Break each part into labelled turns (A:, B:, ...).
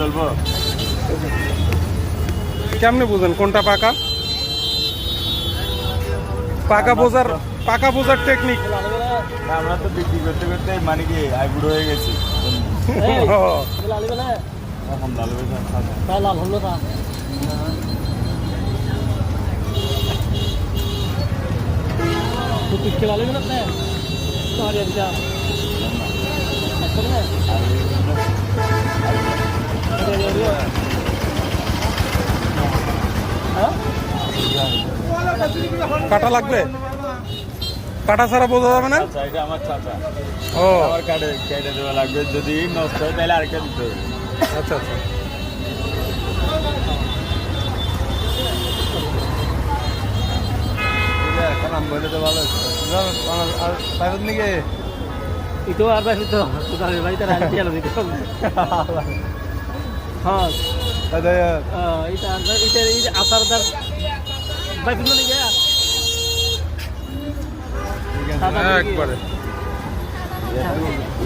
A: চলবো।
B: কেমনে বুঝেন কোনটা পাকা? পাকা বোঝার টেকনিক।
A: আমরা তো বিক্রি করতে করতে মানে কি আইবুড়ো হয়ে গেছি। এখন লাল হলো তা
B: কাটা লাগবে? কাটা ছাড়া বোঝা যাবে না?
A: এটা আমার চাচা।
B: ও
A: আমার কেটে দেওয়া লাগবে, যদি নষ্ট হয় তাহলে আরেকটা দিতে হবে।
B: আচ্ছা আচ্ছা।
A: এখন আমি বলে তো ভালো আর পাইবেন নাকি?
C: itu apa itu sudah baik terhenti kalau itu हाँ
A: ada ya
C: itu ada itu asar dar baik itu nih ya
B: একবারে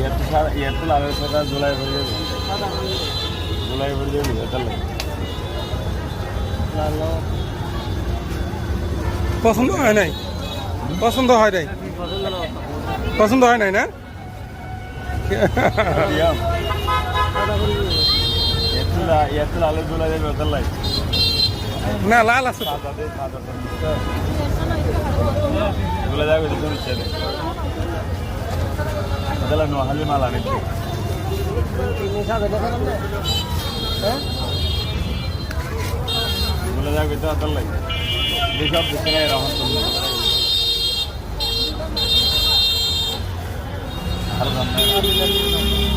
A: ये तो लावे सदा जुलाई भर जाए এটা লাগে
C: lalu
B: পছন্দ হয় নাই? পছন্দ হয় নাই? পছন্দ হয় নাই না?
A: diam itu lalu julai যাবে এটা লাগে
B: না লাল আছে তো।
A: julai যাবে itu নিচে দে adalah নোয়াখালী মাল আনি
C: ini sahaja kan
A: julai যাবে itu এটা লাগে সব দেখে নাই রহমত আর জানা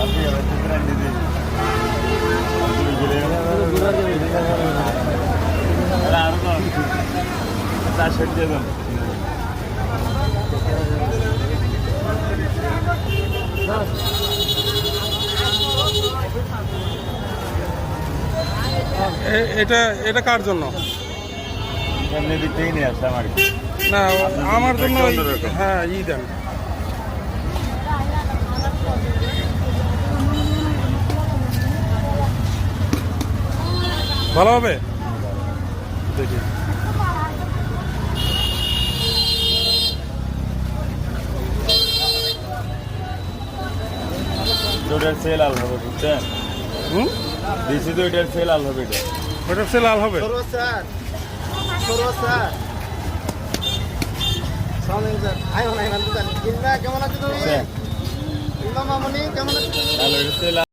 A: আপনি আর দেখেন দিদি আপনি গেলে আর তো তা সেট দিয়ে দেন
B: এটা এটা কার জন্য?
A: এমনি দিক থেকে নিয়ে আসলাম আর কি।
B: না আমার জন্য হ্যাঁ ই দেন। ভালো হবে দেখি।
A: ওটার সেল আল হবে বুঝছেন? দিছি তো এটার সেল আল হবে এটা।
B: ওটার সে লাল হবে?
C: ayo naik nanti kan. Indah, kamu nanti tuh.
A: হ্যাঁ
C: Indah, mamuni, kamu nanti tuh.
A: তাহলে এটা সেল